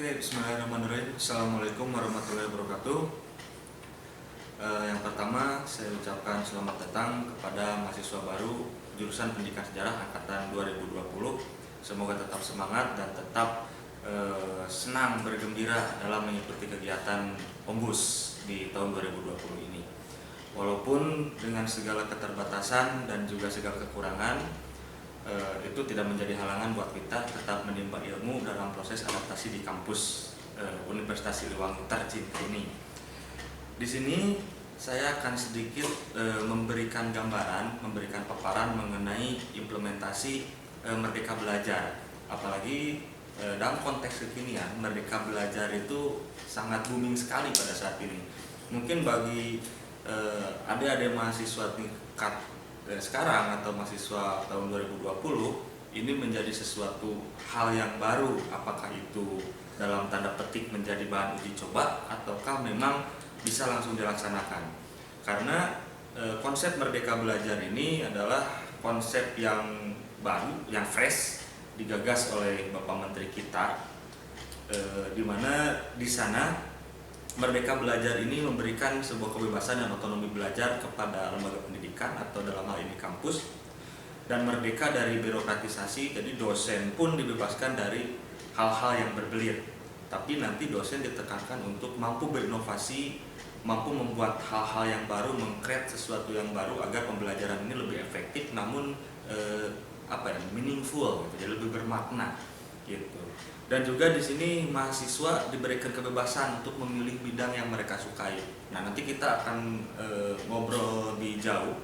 Oke, bismillahirrahmanirrahim. Assalamualaikum warahmatullahi wabarakatuh. Yang pertama, saya ucapkan selamat datang kepada mahasiswa baru jurusan Pendidikan Sejarah angkatan 2020. Semoga tetap semangat dan tetap senang bergembira dalam mengikuti kegiatan Ombus di tahun 2020 ini. Walaupun dengan segala keterbatasan dan juga segala kekurangan, itu tidak menjadi halangan buat kita tetap menimba ilmu dalam proses adaptasi di kampus Universitas Siliwangi tercinta ini. Di sini saya akan sedikit memberikan gambaran, memberikan paparan mengenai implementasi Merdeka Belajar. Apalagi dalam konteks kekinian, Merdeka Belajar itu sangat booming sekali pada saat ini. Mungkin bagi adik-adik mahasiswa tingkat sekarang atau mahasiswa tahun 2020 ini menjadi sesuatu hal yang baru. Apakah itu dalam tanda petik menjadi bahan uji coba ataukah memang bisa langsung dilaksanakan? Karena konsep Merdeka Belajar ini adalah konsep yang baru, yang fresh, digagas oleh Bapak Menteri kita, di mana di sana Merdeka Belajar ini memberikan sebuah kebebasan dan otonomi belajar kepada lembaga pendidikan atau dalam hal ini kampus, dan merdeka dari birokratisasi. Jadi dosen pun dibebaskan dari hal-hal yang berbelit, tapi nanti dosen ditekankan untuk mampu berinovasi, mampu membuat hal-hal yang baru, meng-create sesuatu yang baru agar pembelajaran ini lebih efektif namun meaningful, gitu, jadi lebih bermakna gitu. Dan juga di sini mahasiswa diberikan kebebasan untuk memilih bidang yang mereka sukai. Nah, nanti kita akan ngobrol lebih jauh,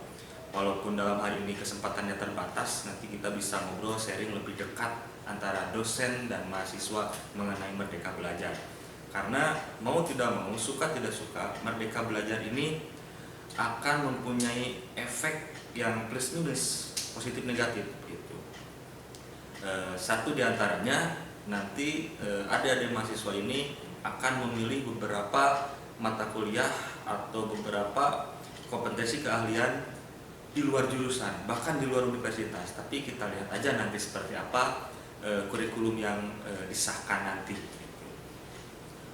walaupun dalam hal ini kesempatannya terbatas. Nanti kita bisa ngobrol sharing lebih dekat antara dosen dan mahasiswa mengenai Merdeka Belajar. Karena mau tidak mau, suka tidak suka, Merdeka Belajar ini akan mempunyai efek yang plus minus, positif negatif gitu. Satu diantaranya, nanti adik-adik mahasiswa ini akan memilih beberapa mata kuliah atau beberapa kompetensi keahlian di luar jurusan, bahkan di luar universitas. Tapi kita lihat aja nanti seperti apa kurikulum yang disahkan nanti.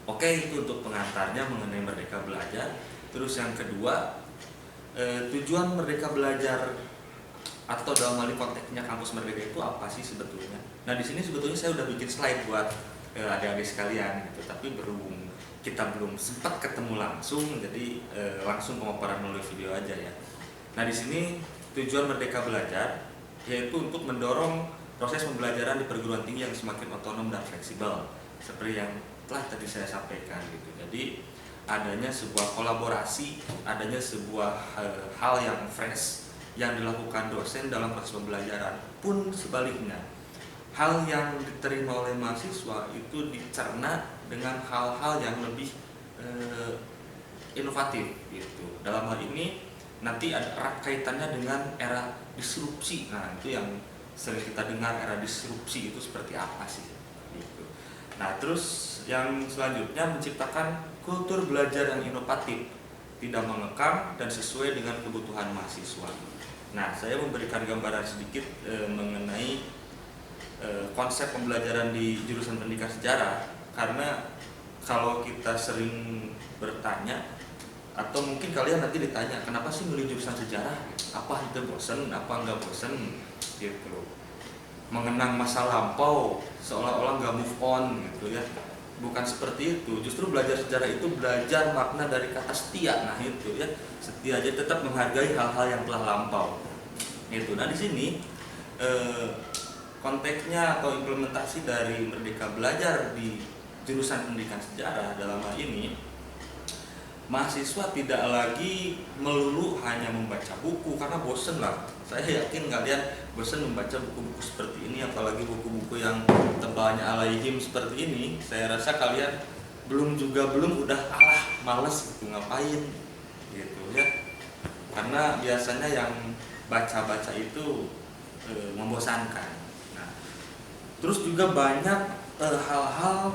Oke, itu untuk pengantarnya mengenai Merdeka Belajar. Terus yang kedua, tujuan Merdeka Belajar atau dalam hal ini konteksnya kampus Merdeka itu apa sih sebetulnya? Nah, di sini sebetulnya saya udah bikin slide buat adik-adik sekalian gitu, tapi berhubung kita belum sempat ketemu langsung, jadi langsung pemaparan melalui video aja ya. Nah, di sini tujuan Merdeka Belajar yaitu untuk mendorong proses pembelajaran di perguruan tinggi yang semakin otonom dan fleksibel, seperti yang telah tadi saya sampaikan gitu. Jadi adanya sebuah kolaborasi, adanya sebuah hal yang fresh yang dilakukan dosen dalam proses pembelajaran. Pun sebaliknya, hal yang diterima oleh mahasiswa itu dicerna dengan hal-hal yang lebih inovatif gitu. Dalam hal ini nanti ada erat kaitannya dengan era disrupsi. Nah, itu yang sering kita dengar, era disrupsi itu seperti apa sih gitu. Nah, terus yang selanjutnya menciptakan kultur belajar yang inovatif, tidak mengekang dan sesuai dengan kebutuhan mahasiswa. Nah, saya memberikan gambaran sedikit mengenai konsep pembelajaran di jurusan Pendidikan Sejarah, karena kalau kita sering bertanya atau mungkin kalian nanti ditanya kenapa sih milih jurusan sejarah, apa itu bosen, apa enggak bosen gitu, mengenang masa lampau seolah-olah nggak move on gitu ya. Bukan seperti itu, justru belajar sejarah itu belajar makna dari kata setia. Nah, itu ya, setia aja, tetap menghargai hal-hal yang telah lampau itu. Nah, di sini konteksnya atau implementasi dari Merdeka Belajar di jurusan Pendidikan Sejarah dalam hal ini, mahasiswa tidak lagi melulu hanya membaca buku, karena bosen lah. Saya yakin kalian bosen membaca buku-buku seperti ini, apalagi buku-buku yang tebalnya alaihim seperti ini. Saya rasa kalian belum udah males gitu, ngapain gitu ya. Karena biasanya yang baca-baca itu membosankan. Nah, terus juga banyak hal-hal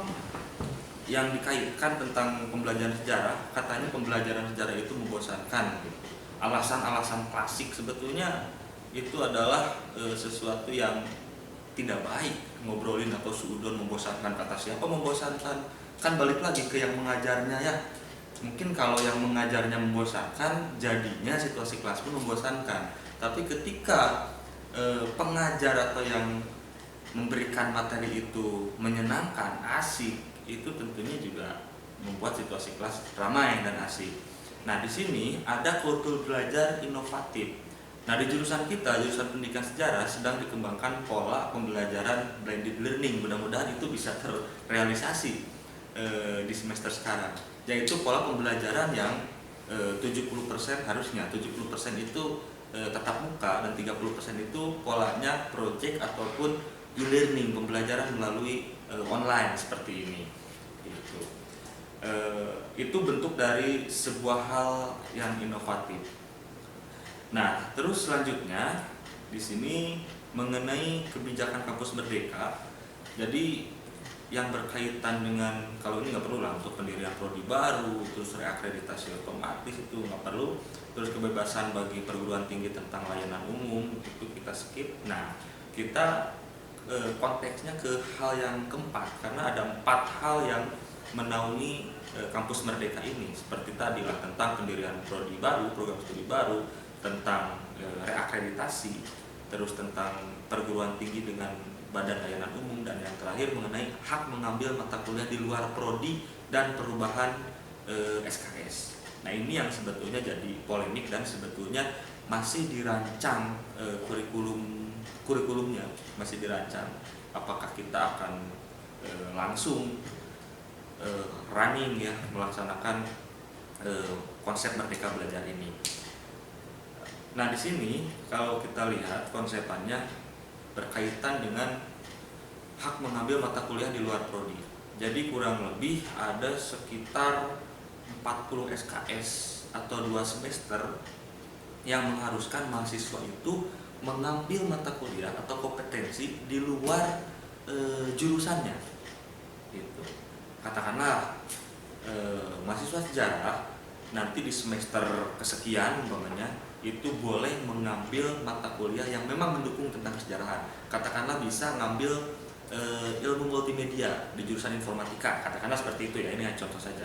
yang dikaitkan tentang pembelajaran sejarah. Katanya pembelajaran sejarah itu membosankan gitu. Alasan-alasan klasik sebetulnya itu adalah sesuatu yang tidak baik ngobrolin atau suudon membosankan. Kata siapa membosankan? Kan balik lagi ke yang mengajarnya ya. Mungkin kalau yang mengajarnya membosankan, jadinya situasi kelas pun membosankan. Tapi ketika pengajar atau yang memberikan materi itu menyenangkan, asik, itu tentunya juga membuat situasi kelas ramai dan asik. Nah, di sini ada kultur belajar inovatif. Nah, di jurusan kita, jurusan pendidikan sejarah, sedang dikembangkan pola pembelajaran blended learning. Mudah-mudahan itu bisa terrealisasi di semester sekarang. Yaitu pola pembelajaran yang 70% harusnya 70% itu tatap muka dan 30% itu polanya project ataupun e-learning, pembelajaran melalui online seperti ini. Gitu. Itu bentuk dari sebuah hal yang inovatif. Nah, terus selanjutnya di sini mengenai kebijakan kampus merdeka. Jadi yang berkaitan dengan, kalau ini nggak perlu lah untuk pendirian prodi baru, terus reakreditasi otomatis itu nggak perlu, terus kebebasan bagi perguruan tinggi tentang layanan umum itu kita skip. Nah, kita konteksnya ke hal yang keempat, karena ada 4 hal yang menaungi kampus merdeka ini, seperti tadi lah tentang pendirian prodi baru, program studi baru, tentang reakreditasi, terus tentang perguruan tinggi dengan badan layanan umum, dan yang terakhir mengenai hak mengambil mata kuliah di luar prodi dan perubahan SKS. Nah, ini yang sebetulnya jadi polemik dan sebetulnya masih dirancang kurikulumnya masih dirancang. Apakah kita akan langsung running ya melaksanakan konsep merdeka belajar ini. Nah, di sini kalau kita lihat konsepannya berkaitan dengan hak mengambil mata kuliah di luar prodi. Jadi kurang lebih ada sekitar 40 SKS atau 2 semester yang mengharuskan mahasiswa itu mengambil mata kuliah atau kompetensi di luar jurusannya. Gitu. Katakanlah mahasiswa sejarah nanti di semester kesekian umpamanya itu boleh mengambil mata kuliah yang memang mendukung tentang kesejarahan. Katakanlah bisa ngambil ilmu multimedia di jurusan informatika, katakanlah seperti itu ya, ini hanya contoh saja.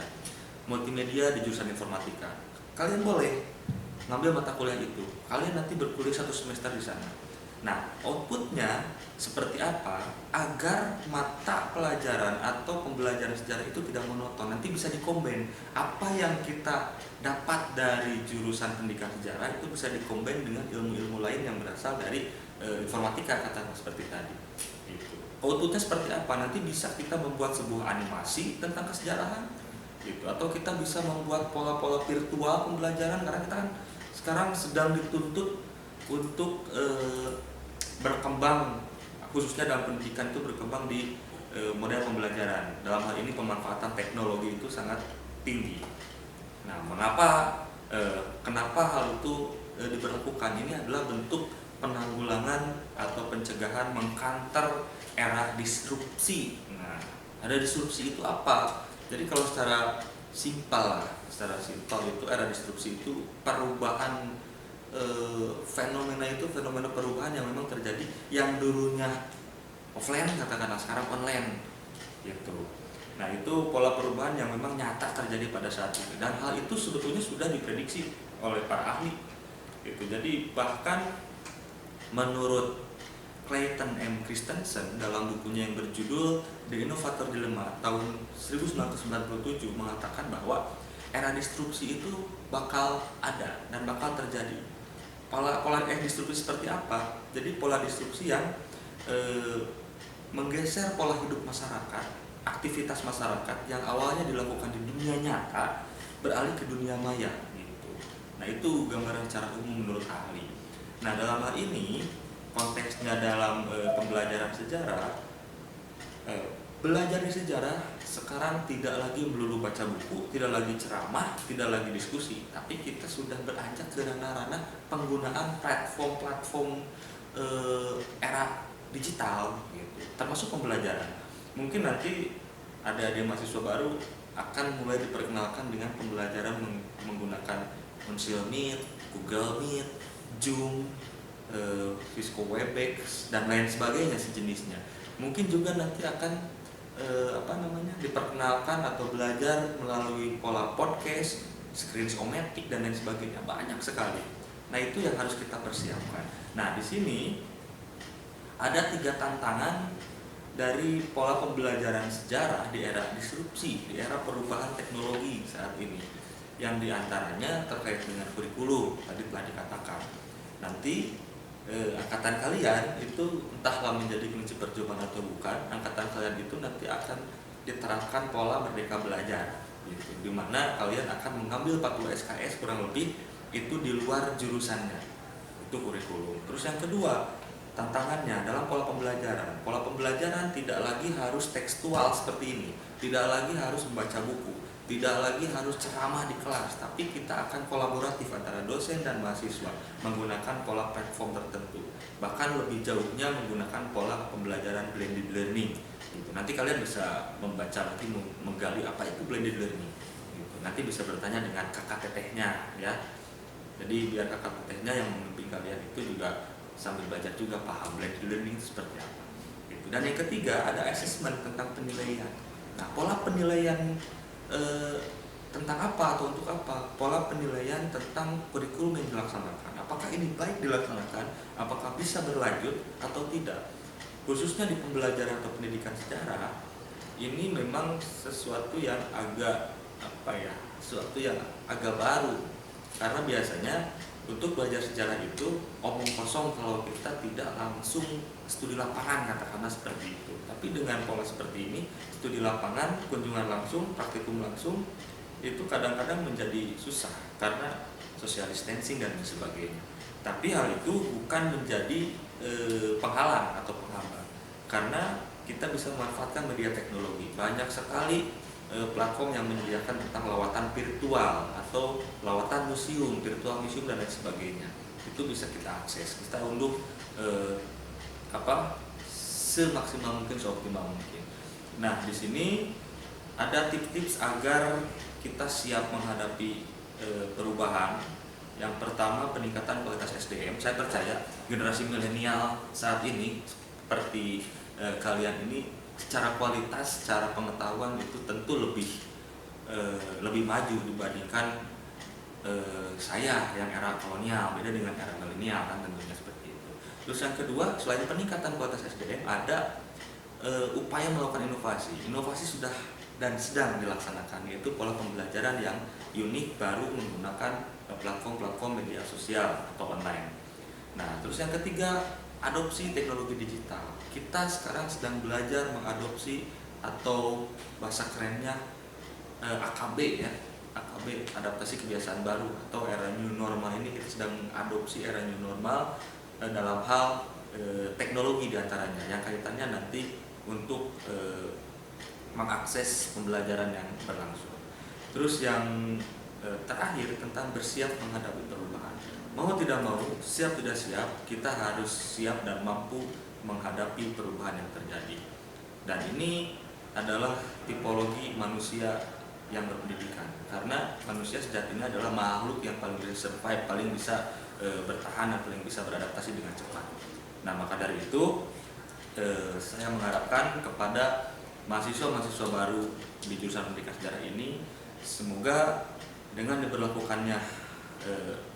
Multimedia di jurusan informatika, kalian boleh ngambil mata kuliah itu, kalian nanti berkuliah 1 semester di sana. Nah, outputnya seperti apa agar mata pelajaran atau pembelajaran sejarah itu tidak monoton, nanti bisa dikombin. Apa yang kita dapat dari jurusan pendidikan sejarah itu bisa dikombin dengan ilmu-ilmu lain yang berasal dari informatika, katakanlah seperti tadi. Gitu. Outputnya seperti apa? Nanti bisa kita membuat sebuah animasi tentang kesejarahan, gitu. Atau kita bisa membuat pola-pola virtual pembelajaran, karena kita kan sekarang sedang dituntut untuk berkembang, khususnya dalam pendidikan itu berkembang di model pembelajaran. Dalam hal ini pemanfaatan teknologi itu sangat tinggi. Nah, kenapa hal itu diberlakukan? Ini adalah bentuk penanggulangan atau pencegahan mengcounter era disrupsi. Nah, ada disrupsi itu apa? Jadi kalau secara simpel itu era disrupsi itu perubahan fenomena perubahan yang memang terjadi, yang dulunya offline katakanlah sekarang online gitu. Nah, itu pola perubahan yang memang nyata terjadi pada saat itu, dan hal itu sebetulnya sudah diprediksi oleh para ahli gitu. Jadi bahkan menurut Clayton M. Christensen dalam bukunya yang berjudul The Innovator Dilemma tahun 1997 mengatakan bahwa era disrupsi itu bakal ada dan bakal terjadi. Pola disrupsi seperti apa? Jadi pola disrupsi yang menggeser pola hidup masyarakat, aktivitas masyarakat yang awalnya dilakukan di dunia nyata beralih ke dunia maya gitu. Nah, itu gambaran secara umum menurut ahli. Nah, dalam hal ini konteksnya dalam pembelajaran sejarah, belajar di sejarah sekarang tidak lagi melulu baca buku, tidak lagi ceramah, tidak lagi diskusi, tapi kita sudah beranjak ke ranah-ranah penggunaan platform era digital gitu, termasuk pembelajaran. Mungkin nanti ada mahasiswa baru akan mulai diperkenalkan dengan pembelajaran menggunakan Google Meet, Zoom, Cisco Webex dan lain sebagainya sejenisnya. Mungkin juga nanti akan diperkenalkan atau belajar melalui pola podcast, screen-o-matic dan lain sebagainya, banyak sekali. Nah, itu yang harus kita persiapkan. Nah, di sini ada 3 tantangan dari pola pembelajaran sejarah di era disrupsi, di era perubahan teknologi saat ini. Yang diantaranya terkait dengan kurikulum, tadi telah dikatakan. Nanti angkatan kalian itu entahlah menjadi kunci percobaan atau bukan, angkatan kalian itu nanti akan diterapkan pola merdeka belajar gitu, dimana kalian akan mengambil 40 SKS kurang lebih itu di luar jurusannya, itu kurikulum. Terus yang kedua, tantangannya dalam pola pembelajaran tidak lagi harus tekstual seperti ini, tidak lagi harus membaca buku, tidak lagi harus ceramah di kelas, tapi kita akan kolaboratif antara dosen dan mahasiswa menggunakan pola platform tertentu. Bahkan lebih jauhnya menggunakan pola pembelajaran blended learning. Gitu. Nanti kalian bisa membaca, nanti menggali apa itu blended learning. Gitu. Nanti bisa bertanya dengan kakak tetehnya, ya. Jadi biar kakak tetehnya yang membimbing kalian itu juga sambil belajar juga paham blended learning itu seperti apa. Gitu. Dan yang ketiga ada assessment tentang penilaian. Nah, pola penilaian tentang apa atau untuk apa? Pola penilaian tentang kurikulum yang dilaksanakan. Apakah ini baik dilaksanakan? Apakah bisa berlanjut atau tidak? Khususnya di pembelajaran atau pendidikan sejarah, ini memang sesuatu yang agak sesuatu yang agak baru. Karena biasanya untuk belajar sejarah itu omong kosong kalau kita tidak langsung studi lapangan, katakanlah seperti itu. Tapi dengan pola seperti ini, studi lapangan, kunjungan langsung, praktikum langsung, itu kadang-kadang menjadi susah karena social distancing dan sebagainya. Tapi hal itu bukan menjadi penghalang atau penghambat, karena kita bisa memanfaatkan media teknologi. Banyak sekali platform yang menyediakan tentang lawatan virtual atau lawatan museum, virtual museum dan lain sebagainya. Itu bisa kita akses, kita unduh semaksimal mungkin, seoptimal mungkin. Nah, di sini ada tips-tips agar kita siap menghadapi perubahan. Yang pertama, peningkatan kualitas SDM. Saya percaya generasi milenial saat ini seperti kalian ini secara kualitas, secara pengetahuan itu tentu lebih maju dibandingkan saya yang era kolonial, beda dengan era milenial kan tentunya seperti itu. Terus yang kedua, selain peningkatan kualitas SDM, ada upaya melakukan inovasi. Inovasi sudah dan sedang dilaksanakan, yaitu pola pembelajaran yang unik baru menggunakan platform-platform media sosial atau online. Nah, terus yang ketiga, adopsi teknologi digital. Kita sekarang sedang belajar mengadopsi atau bahasa kerennya AKB ya. AKB, adaptasi kebiasaan baru, atau era new normal ini kita sedang mengadopsi era new normal dalam hal teknologi diantaranya yang kaitannya nanti untuk mengakses pembelajaran yang berlangsung. Terus yang terakhir tentang bersiap menghadapi perubahan. Mau tidak mau, siap tidak siap, kita harus siap dan mampu menghadapi perubahan yang terjadi. Dan ini adalah tipologi manusia yang berpendidikan, karena manusia sejatinya adalah makhluk yang paling bisa survive, paling bisa bertahan dan paling bisa beradaptasi dengan cepat. Nah, maka dari itu saya mengharapkan kepada mahasiswa-mahasiswa baru di jurusan pendidikan sejarah ini, semoga dengan diberlakukannya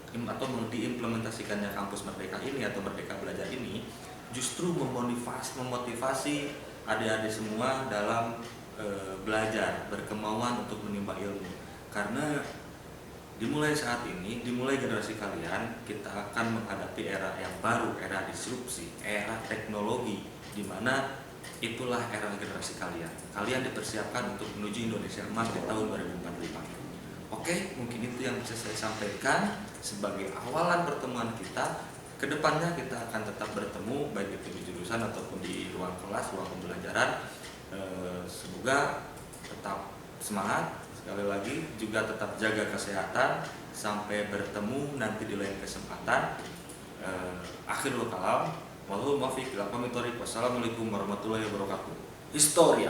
atau diimplementasikannya kampus Merdeka ini atau Merdeka Belajar ini justru memotivasi adik-adik semua dalam belajar, berkemauan untuk menimba ilmu. Karena dimulai saat ini, dimulai generasi kalian, kita akan menghadapi era yang baru, era disrupsi, era teknologi, di mana itulah era generasi kalian. Kalian dipersiapkan untuk menuju Indonesia Emas di tahun 2045. Oke, mungkin itu yang bisa saya sampaikan sebagai awalan pertemuan kita. Kedepannya kita akan tetap bertemu, baik itu di jurusan ataupun di ruang kelas, ruang pembelajaran. Semoga tetap semangat. Sekali lagi juga tetap jaga kesehatan. Sampai bertemu nanti di lain kesempatan. Akhirul kalam. Wassalamualaikum warahmatullahi wabarakatuh. Historia.